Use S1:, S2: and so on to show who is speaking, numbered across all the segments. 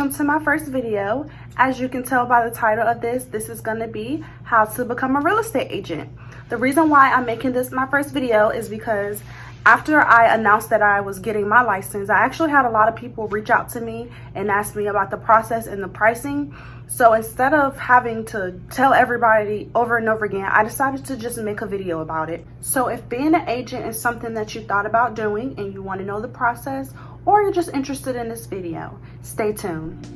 S1: welcome to my first video. As you can tell by the title of this is going to be how to become a real estate agent. The reason why I'm making this my first video is because after I announced that I was getting my license, I actually had a lot of people reach out to me and ask me about the process and the pricing. So instead of having to tell everybody over and over again, I decided to just make a video about it. So if being an agent is something that you thought about doing and you want to know the process, or you're just interested in this video, stay tuned.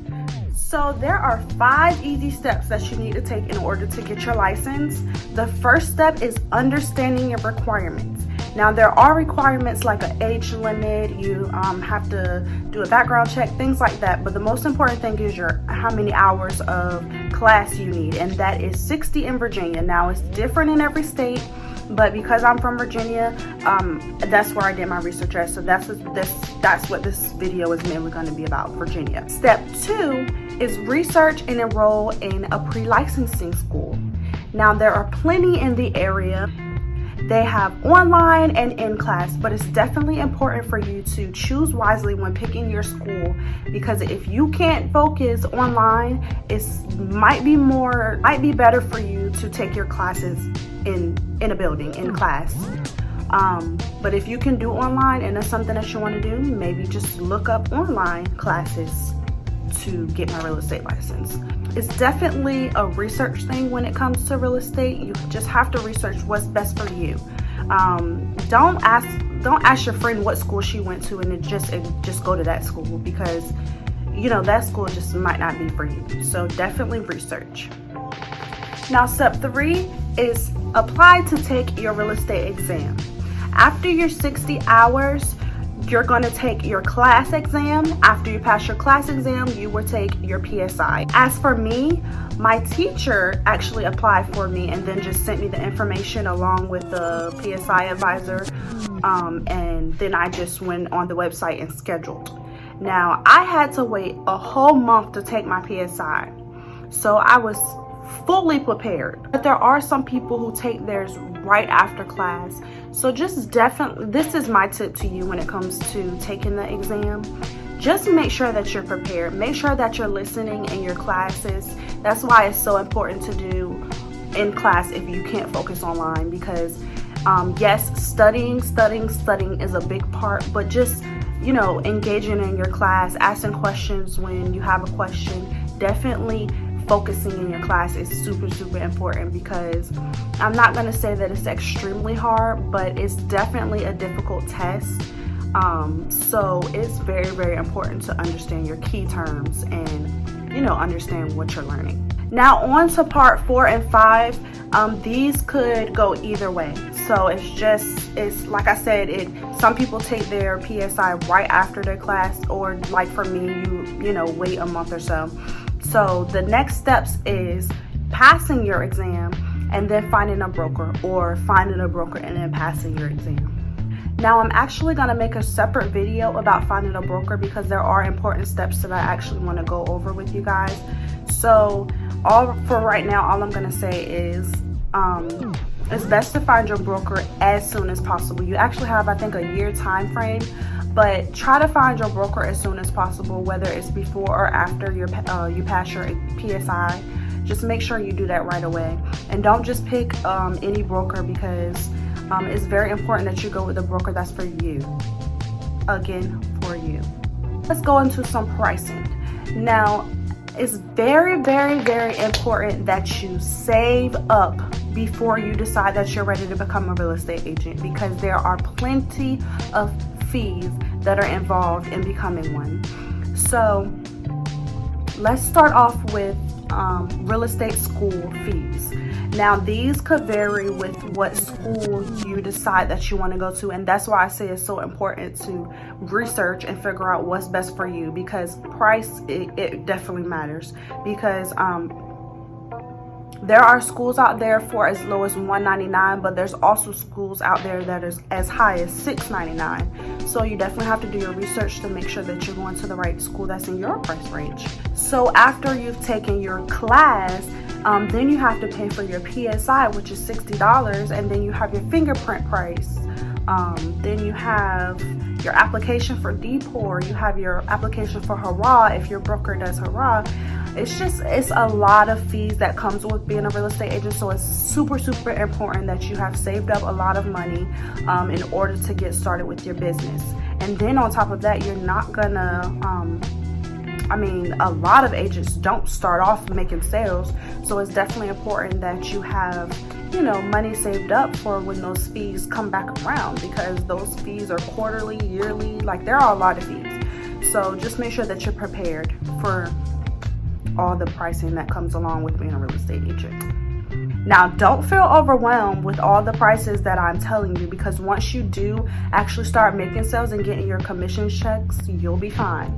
S1: So there are 5 easy steps that you need to take in order to get your license. The first step is understanding your requirements. Now there are requirements like an age limit, you have to do a background check, things like that, but the most important thing is how many hours of class you need, and that is 60 in Virginia. Now it's different in every state, but because I'm from Virginia, that's where I did my research at, so that's what this video is mainly going to be about, Virginia. Step 2 is research and enroll in a pre-licensing school. Now there are plenty in the area. They have online and in-class, but it's definitely important for you to choose wisely when picking your school, because if you can't focus online, it might be better for you to take your classes in a building, in class. But if you can do online and that's something that you want to do, maybe just look up online classes to get my real estate license. It's definitely a research thing when it comes to real estate. You just have to research what's best for you. Don't ask your friend what school she went to and just go to that school, because you know that school just might not be for you. So definitely research. Now step 3 is apply to take your real estate exam. After your 60 hours, you're going to take your class exam. After you pass your class exam, you will take your PSI. As for me, my teacher actually applied for me and then just sent me the information along with the PSI advisor, and then I just went on the website and scheduled. Now I had to wait a whole month to take my PSI, so I was fully prepared. But there are some people who take theirs right after class. So just definitely, this is my tip to you when it comes to taking the exam. Just make sure that you're prepared. Make sure that you're listening in your classes. That's why it's so important to do in class if you can't focus online, because yes, studying is a big part, but just, you know, engaging in your class, asking questions when you have a question, definitely focusing in your class is super important, because I'm not going to say that it's extremely hard, but it's definitely a difficult test. So it's very important to understand your key terms and, you know, understand what you're learning. Now on to part 4 and 5. These could go either way. So it's like I said, some people take their PSI right after their class, or like for me, you know, wait a month or so. So the next steps is passing your exam and then finding a broker, or finding a broker and then passing your exam. Now I'm actually going to make a separate video about finding a broker, because there are important steps that I actually want to go over with you guys. So for right now, all I'm going to say is it's best to find your broker as soon as possible. You actually have, I think, a year time frame, but try to find your broker as soon as possible, whether it's before or after you pass your PSI. Just make sure you do that right away, and don't just pick any broker, because it's very important that you go with a broker that's for you. Again, for you. Let's go into some pricing. Now, it's very important that you save up before you decide that you're ready to become a real estate agent, because there are plenty of fees that are involved in becoming one. So let's start off with real estate school fees. Now these could vary with what school you decide that you want to go to, and that's why I say it's so important to research and figure out what's best for you, because price, it definitely matters, because there are schools out there for as low as $199, but there's also schools out there that is as high as $699. So you definitely have to do your research to make sure that you're going to the right school that's in your price range. So after you've taken your class, then you have to pay for your PSI, which is $60, and then you have your fingerprint price. Then you have your application for DPOR, you have your application for HARA if your broker does HARA. It's a lot of fees that comes with being a real estate agent. So it's super important that you have saved up a lot of money in order to get started with your business. And then on top of that, you're not gonna a lot of agents don't start off making sales, so it's definitely important that you have money saved up for when those fees come back around, because those fees are quarterly, yearly, like there are a lot of fees. So just make sure that you're prepared for all the pricing that comes along with being a real estate agent. Now, don't feel overwhelmed with all the prices that I'm telling you, because once you do actually start making sales and getting your commission checks, you'll be fine.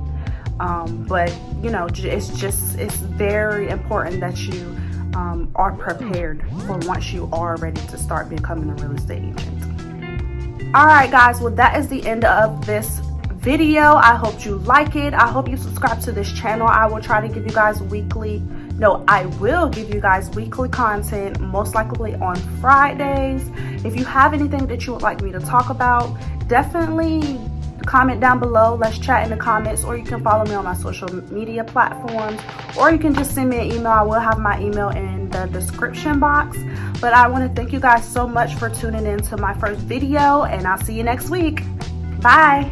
S1: But it's very important that you are prepared for once you are ready to start becoming a real estate agent. All right, guys, well, that is the end of this video. I hope you like it. I hope you subscribe to this channel. I will try to give you guys I will give you guys weekly content, most likely on Fridays. If you have anything that you would like me to talk about, definitely comment down below. Let's chat in the comments, or you can follow me on my social media platforms, or you can just send me an email. I will have my email in the description box. But I want to thank you guys so much for tuning in to my first video, and I'll see you next week. Bye.